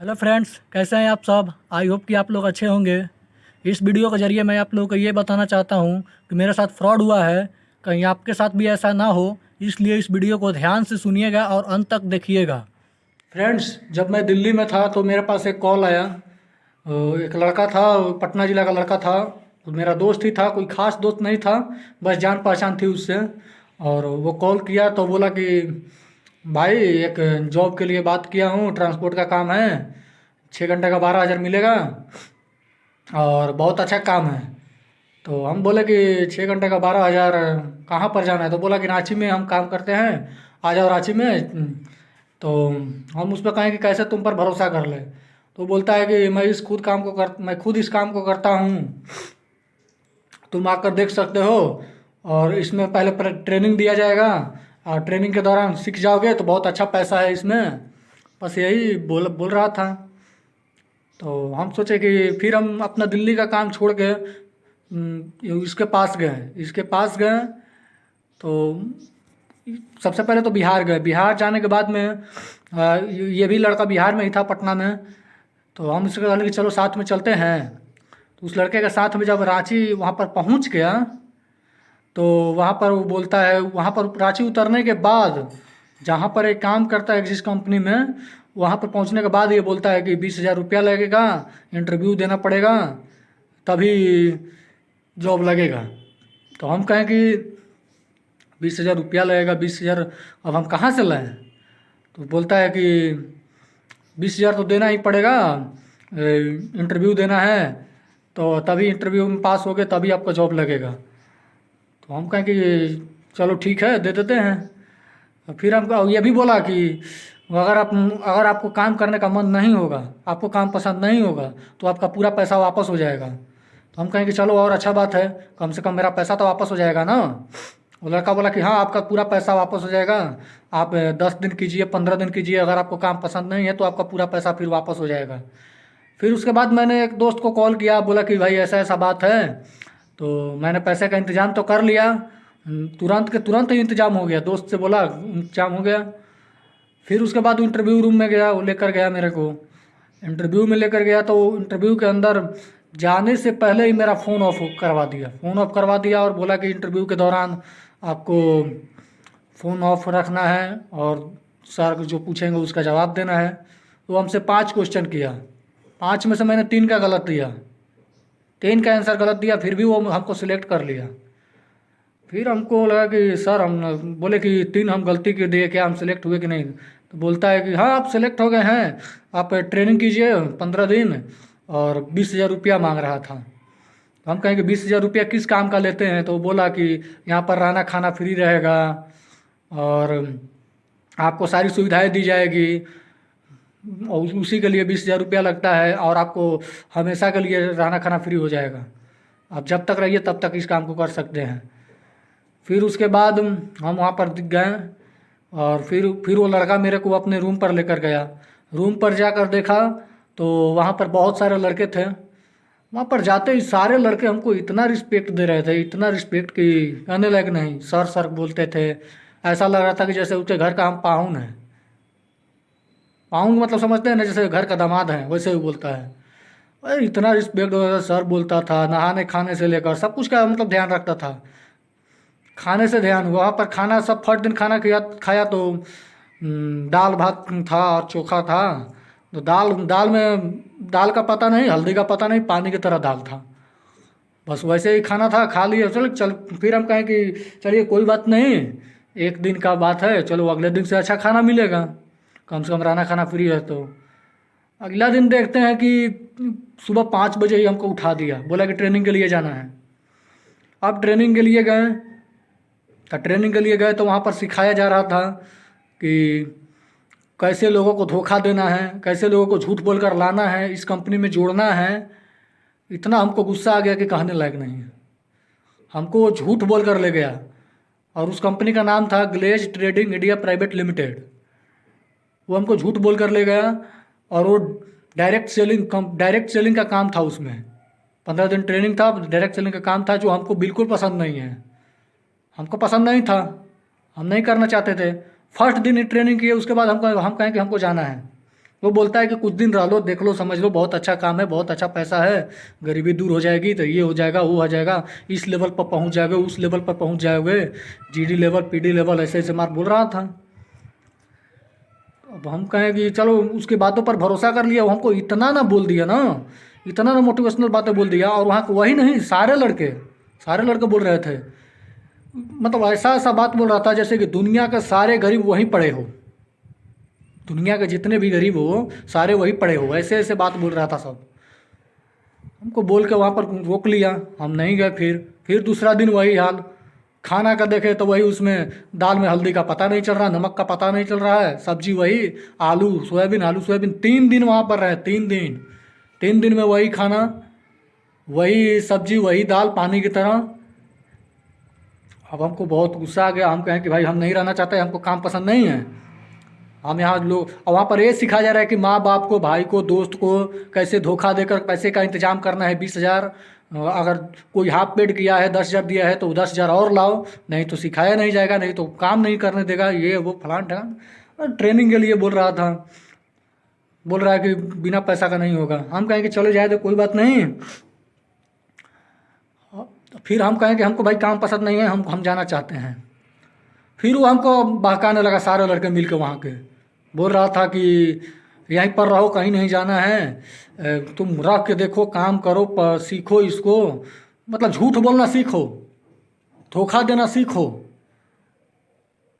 Hello friends, कैसे हैं आप सब। आई होप कि आप लोग अच्छे होंगे। इस वीडियो के ज़रिए मैं आप लोगों को ये बताना चाहता हूँ कि मेरे साथ फ्रॉड हुआ है। कहीं आपके साथ भी ऐसा ना हो, इसलिए इस वीडियो को ध्यान से सुनिएगा और अंत तक देखिएगा। फ्रेंड्स, जब मैं दिल्ली में था तो मेरे पास एक कॉल आया। एक लड़का था, पटना ज़िला का लड़का था। मेरा दोस्त ही था, कोई ख़ास दोस्त नहीं था, बस जान पहचान थी उससे। और वो कॉल किया तो बोला कि भाई, एक जॉब के लिए बात किया हूँ, ट्रांसपोर्ट का काम है, 6 घंटे का 12,000 मिलेगा और बहुत अच्छा काम है। तो हम बोले कि 6 घंटे का 12,000, कहाँ पर जाना है? तो बोला कि रांची में हम काम करते हैं, आ जाओ रांची में। तो हम उस पर कहें कि कैसे तुम पर भरोसा कर ले। तो बोलता है कि मैं खुद इस काम को करता हूँ, तुम आकर देख सकते हो। और इसमें पहले ट्रेनिंग दिया जाएगा, और ट्रेनिंग के दौरान सीख जाओगे तो बहुत अच्छा पैसा है इसमें। बस यही बोल बोल रहा था। तो हम सोचे कि फिर हम अपना दिल्ली का काम छोड़ के इसके पास गए। तो सबसे पहले तो बिहार गए। बिहार जाने के बाद में ये भी लड़का बिहार में ही था, पटना में। तो हम इसके कहले कि चलो साथ में चलते हैं। तो उस लड़के के साथ में जब रांची वहाँ पर पहुँच गया, तो वहाँ पर वो बोलता है, वहाँ पर रांची उतरने के बाद जहाँ पर एक काम करता है जिस कंपनी में, वहाँ पर पहुँचने के बाद ये बोलता है कि 20,000 रुपया लगेगा, इंटरव्यू देना पड़ेगा, तभी जॉब लगेगा। तो हम कहें कि 20,000 रुपया लगेगा, 20,000 अब हम कहाँ से लाएं? तो बोलता है कि 20,000 तो देना ही पड़ेगा, इंटरव्यू देना है, तो तभी इंटरव्यू में पास होगे तभी आपका जॉब लगेगा। तो हम कहें कि चलो ठीक है, दे देते हैं। और फिर हमको ये भी बोला कि अगर आपको काम करने का मन नहीं होगा, आपको काम पसंद नहीं होगा, तो आपका पूरा पैसा वापस हो जाएगा। तो हम कहें कि चलो और अच्छा बात है, कम से कम मेरा पैसा तो वापस हो जाएगा ना। वो लड़का बोला कि हाँ, आपका पूरा पैसा वापस हो जाएगा। आप 10 दिन कीजिए, 15 दिन कीजिए, अगर आपको काम पसंद नहीं है तो आपका पूरा पैसा फिर वापस हो जाएगा। फिर उसके बाद मैंने एक दोस्त को कॉल किया, बोला कि भाई ऐसा ऐसा बात है। तो मैंने पैसे का इंतज़ाम तो कर लिया, तुरंत के तुरंत ही इंतज़ाम हो गया। दोस्त से बोला, इंतज़ाम हो गया। फिर उसके बाद इंटरव्यू रूम में गया, वो लेकर गया मेरे को। इंटरव्यू में लेकर गया तो इंटरव्यू के अंदर जाने से पहले ही मेरा फ़ोन ऑफ करवा दिया और बोला कि इंटरव्यू के दौरान आपको फ़ोन ऑफ रखना है और सर जो पूछेंगे उसका जवाब देना है। तो हमसे 5 क्वेश्चन किया, 5 में से मैंने 3 का गलत दिया, 3 का आंसर गलत दिया, फिर भी वो हमको सिलेक्ट कर लिया। फिर हमको लगा कि सर, हम बोले कि 3 हम गलती के दिए, क्या हम सिलेक्ट हुए कि नहीं? तो बोलता है कि हाँ, आप सिलेक्ट हो गए हैं, आप ट्रेनिंग कीजिए 15 दिन, और 20,000 रुपया मांग रहा था। तो हम कहें कि 20,000 रुपया किस काम का लेते हैं? तो वो बोला कि यहाँ पर रहना खाना फ्री रहेगा और आपको सारी सुविधाएं दी जाएगी, और उसी के लिए 20,000 रुपया लगता है, और आपको हमेशा के लिए रहना खाना फ्री हो जाएगा। आप जब तक रहिए तब तक इस काम को कर सकते हैं। फिर उसके बाद हम वहाँ पर गए, और फिर वो लड़का मेरे को अपने रूम पर लेकर गया। रूम पर जाकर देखा तो वहाँ पर बहुत सारे लड़के थे। वहाँ पर जाते ही सारे लड़के हमको इतना रिस्पेक्ट दे रहे थे, इतना रिस्पेक्ट कि कहने लायक नहीं। सर सर बोलते थे, ऐसा लग रहा था कि जैसे उसके घर का हम पाहुन हैं। पाहुन मतलब समझते हैं ना, जैसे घर का दामाद है, वैसे ही बोलता है। अरे इतना रिस्पेक्ट सर बोलता था, नहाने खाने से लेकर सब कुछ का मतलब ध्यान रखता था। खाने से ध्यान हुआ, वहाँ पर खाना सब फर्स्ट दिन खाना खाया तो दाल भात था और चोखा था। तो दाल का पता नहीं, हल्दी का पता नहीं, पानी की तरह दाल था। बस वैसे ही खाना था, खा लिया। चल, फिर हम कहें कि चलिए कोई बात नहीं, एक दिन का बात है, चलो अगले दिन से अच्छा खाना मिलेगा, कम से कम रहना खाना फ्री है। तो अगला दिन देखते हैं कि सुबह 5 बजे ही हमको उठा दिया, बोला कि ट्रेनिंग के लिए जाना है। अब ट्रेनिंग के लिए गए, तो वहाँ पर सिखाया जा रहा था कि कैसे लोगों को धोखा देना है, कैसे लोगों को झूठ बोलकर लाना है, इस कंपनी में जोड़ना है। इतना हमको गुस्सा आ गया कि कहने लायक नहीं है। हमको वो झूठ बोल कर ले गया, और उस कंपनी का नाम था Glaze Trading India Private Limited. वो हमको झूठ बोल कर ले गया, और वो डायरेक्ट सेलिंग का काम था उसमें। 15 दिन ट्रेनिंग था, डायरेक्ट सेलिंग का काम था, जो हमको बिल्कुल पसंद नहीं है। हमको पसंद नहीं था, हम नहीं करना चाहते थे। फर्स्ट दिन ही ट्रेनिंग किए, उसके बाद हम कहें कि हमको जाना है। वो बोलता है कि कुछ दिन रह लो, देख लो, समझ लो, बहुत अच्छा काम है, बहुत अच्छा पैसा है, गरीबी दूर हो जाएगी, तो ये हो जाएगा, वो हो जाएगा, इस लेवल पर पहुंच जाओगे, उस लेवल पर पहुंच जाओगे, जीडी लेवल, पीडी लेवल, ऐसे ऐसे मार बोल रहा था। अब हम कहें कि चलो उसकी बातों पर भरोसा कर लिया, वो हमको इतना ना बोल दिया ना, इतना ना मोटिवेशनल बातें बोल दिया, और वहाँ वही नहीं, सारे लड़के बोल रहे थे, मतलब ऐसा ऐसा बात बोल रहा था जैसे कि दुनिया के सारे गरीब वहीं पड़े हो, दुनिया के जितने भी गरीब हो सारे वहीं पड़े हो, ऐसे ऐसे बात बोल रहा था सब। हमको बोल के वहाँ पर रोक लिया, हम नहीं गए। फिर दूसरा दिन वही हाल, खाना का देखे तो वही, उसमें दाल में हल्दी का पता नहीं चल रहा, नमक का पता नहीं चल रहा है, सब्जी वही, आलू सोयाबीन, 3 दिन वहाँ पर रहे, 3 दिन में वही खाना, वही सब्जी, वही दाल, पानी की तरह। अब हमको बहुत गुस्सा आ गया, हम कहें कि भाई हम नहीं रहना चाहते, हमको काम पसंद नहीं है, हम यहाँ लोग, और वहाँ पर ये सिखाया जा रहा है कि माँ बाप को, भाई को, दोस्त को कैसे धोखा देकर पैसे का इंतजाम करना है, 20,000, अगर कोई हाफ पेड किया है, 10,000 दिया है तो 10,000 और लाओ, नहीं तो सिखाया नहीं जाएगा, नहीं तो काम नहीं करने देगा, ये वो फलान ढान, ट्रेनिंग के लिए बोल रहा था, बोल रहा है कि बिना पैसा का नहीं होगा। हम कहें कि चलो जाए तो कोई बात नहीं। फिर हम कहें कि हमको भाई काम पसंद नहीं है, हम जाना चाहते हैं। फिर वो हमको बहकाने लगा, सारे लड़के मिल के वहाँ के, बोल रहा था कि यहीं पर रहो, कहीं नहीं जाना है, तुम रख के देखो, काम करो, सीखो इसको, मतलब झूठ बोलना सीखो, धोखा देना सीखो।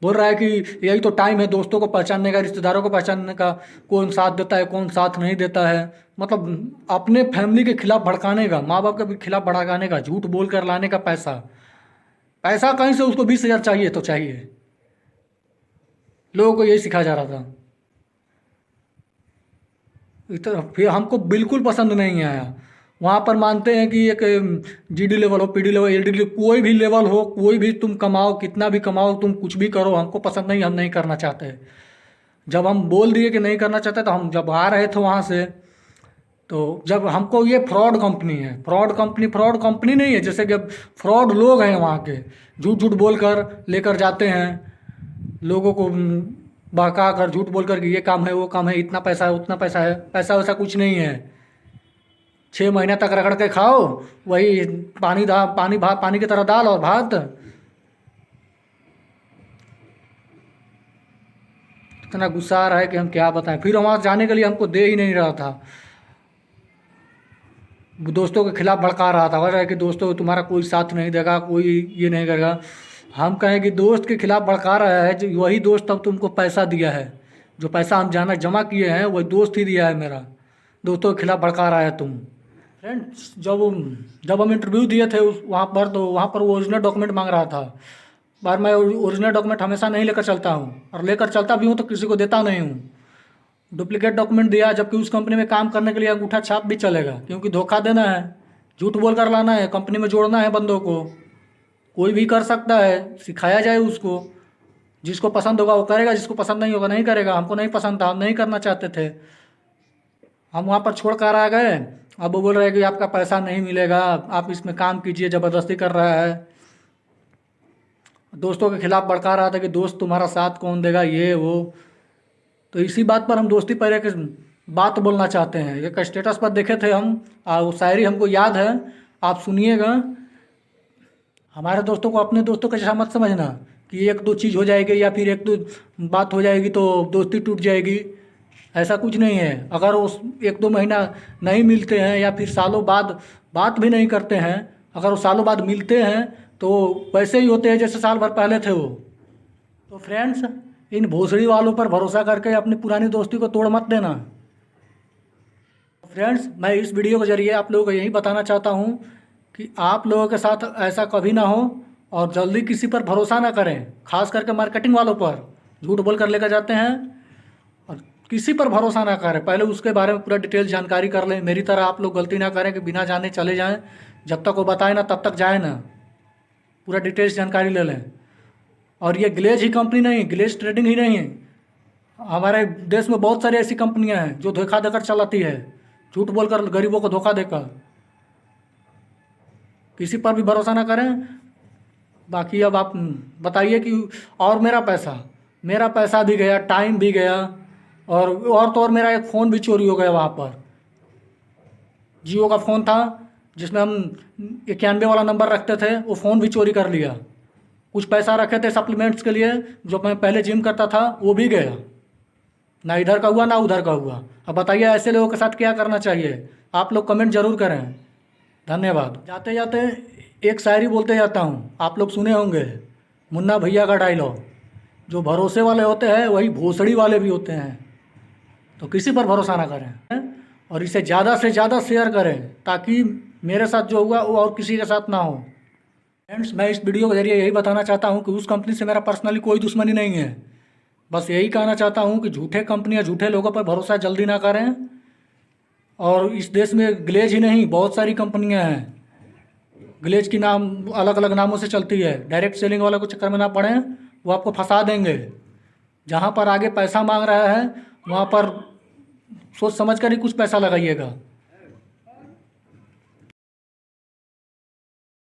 बोल रहा है कि यही तो टाइम है दोस्तों को पहचानने का, रिश्तेदारों को पहचानने का, कौन साथ देता है, कौन साथ नहीं देता है, मतलब अपने फैमिली के खिलाफ भड़काने का, माँ बाप के भी खिलाफ भड़काने का, झूठ बोल कर लाने का पैसा, पैसा कहीं से उसको 20,000 चाहिए तो चाहिए, लोगों को यही सिखाया जा रहा था। इतना फिर हमको बिल्कुल पसंद नहीं आया। वहाँ पर मानते हैं कि एक जीडी लेवल हो, पीडी लेवल, एलडी लेवल, कोई भी लेवल हो, कोई भी तुम कमाओ, कितना भी कमाओ, तुम कुछ भी करो, हमको पसंद नहीं, हम नहीं करना चाहते। जब हम बोल दिए कि नहीं करना चाहते, तो हम जब आ रहे थे वहाँ से, तो जब हमको, ये फ्रॉड कंपनी है, फ्रॉड कंपनी नहीं है, जैसे कि फ्रॉड लोग हैं वहाँ के, झूठ झूठ बोल कर लेकर जाते हैं लोगों को, बहका कर, झूठ बोल कर कि ये काम है, वो काम है, इतना पैसा है, उतना पैसा है, पैसा वैसा कुछ नहीं है। 6 महीने तक रगड़ के खाओ, वही पानी की तरह दाल और भात। इतना गुस्सा आ रहा है कि हम क्या बताएं। फिर वहाँ जाने के लिए हमको दे ही नहीं रहा था, दोस्तों के खिलाफ भड़का रहा था, वह कि दोस्तों तुम्हारा कोई साथ नहीं देगा, कोई ये नहीं करेगा। हम कहें कि दोस्त के खिलाफ भड़का रहा है, जो वही दोस्त अब तुमको पैसा दिया है, जो पैसा हम जमा किए हैं वही दोस्त ही दिया है मेरा, दोस्तों के खिलाफ भड़का रहा है तुम। फ्रेंड्स, जब हम इंटरव्यू दिए थे वहाँ पर, तो वहाँ पर वो ओरिजिनल डॉक्यूमेंट मांग रहा था। बार मैं ओरिजिनल डॉक्यूमेंट हमेशा नहीं लेकर चलता हूँ, और लेकर चलता भी हूँ तो किसी को देता नहीं हूँ। डुप्लीकेट डॉक्यूमेंट दिया, जबकि उस कंपनी में काम करने के लिए अंगूठा छाप भी चलेगा, क्योंकि धोखा देना है, झूठ बोल कर लाना है, कंपनी में जोड़ना है बंदों को, कोई भी कर सकता है, सिखाया जाए उसको, जिसको पसंद होगा वो करेगा, जिसको पसंद नहीं होगा नहीं करेगा। हमको नहीं पसंद था, हम नहीं करना चाहते थे, हम वहाँ पर छोड़ कर आ गए। अब वो बोल रहे हैं कि आपका पैसा नहीं मिलेगा, आप इसमें काम कीजिए, ज़बरदस्ती कर रहा है। दोस्तों के खिलाफ भड़का रहा था कि दोस्त तुम्हारा साथ कौन देगा, ये वो। तो इसी बात पर हम दोस्ती पर एक बात बोलना चाहते हैं। एक स्टेटस पर देखे थे हम, वो शायरी हमको याद है, आप सुनिएगा। हमारे दोस्तों को अपने दोस्तों का जैसा मत समझना कि एक दो चीज़ हो जाएगी या फिर एक दो बात हो जाएगी तो दोस्ती टूट जाएगी, ऐसा कुछ नहीं है। अगर उस 1-2 महीना नहीं मिलते हैं या फिर सालों बाद बात भी नहीं करते हैं, अगर वो सालों बाद मिलते हैं तो वैसे ही होते हैं जैसे साल भर पहले थे वो। तो फ्रेंड्स, इन भोसड़ी वालों पर भरोसा करके अपनी पुरानी दोस्ती को तोड़ मत देना। फ्रेंड्स, मैं इस वीडियो के जरिए आप लोगों को यही बताना चाहता हूँ कि आप लोगों के साथ ऐसा कभी ना हो, और जल्दी किसी पर भरोसा ना करें, खास करके मार्केटिंग वालों पर, झूठ बोल कर लेकर जाते हैं। और किसी पर भरोसा ना करें, पहले उसके बारे में पूरा डिटेल जानकारी कर लें। मेरी तरह आप लोग गलती ना करें कि बिना जाने चले जाएं, जब तक वो बताए ना तब तक जाए ना, पूरा डिटेल्स जानकारी ले लें। और ये ग्लेज ही कंपनी नहीं, ग्लेज ट्रेडिंग ही नहीं है, हमारे देश में बहुत सारी ऐसी कंपनियां हैं जो धोखा देकर चलाती है, झूठ बोलकर गरीबों को धोखा देकर। किसी पर भी भरोसा ना करें। बाकी अब आप बताइए कि, और मेरा पैसा भी गया, टाइम भी गया, और तो और मेरा एक फ़ोन भी चोरी हो गया वहाँ पर। जियो का फ़ोन था जिसमें हम 91 वाला नंबर रखते थे, वो फ़ोन भी चोरी कर लिया। कुछ पैसा रखे थे सप्लीमेंट्स के लिए, जो मैं पहले जिम करता था, वो भी गया। ना इधर का हुआ ना उधर का हुआ। अब बताइए ऐसे लोगों के साथ क्या करना चाहिए? आप लोग कमेंट ज़रूर करें। धन्यवाद। जाते जाते एक शायरी बोलते जाता हूँ, आप लोग सुने होंगे, मुन्ना भैया का डायलॉग, जो भरोसे वाले होते हैं वही भोसड़ी वाले भी होते हैं। तो किसी पर भरोसा ना करें और इसे ज़्यादा से ज़्यादा शेयर करें, ताकि मेरे साथ जो हुआ वो और किसी के साथ ना हो। फ्रेंड्स, मैं इस वीडियो के जरिए यही बताना चाहता हूँ कि उस कंपनी से मेरा पर्सनली कोई दुश्मनी नहीं है। बस यही कहना चाहता हूँ कि झूठे कंपनी या झूठे लोगों पर भरोसा जल्दी ना करें। और इस देश में ग्लेज ही नहीं, बहुत सारी कंपनियाँ हैं। ग्लेज की नाम अलग अलग नामों से चलती है। डायरेक्ट सेलिंग वालों के चक्कर में ना पड़ें, वो आपको फंसा देंगे। जहाँ पर आगे पैसा मांग रहा है वहाँ पर सोच समझ कर ही कुछ पैसा लगाइएगा।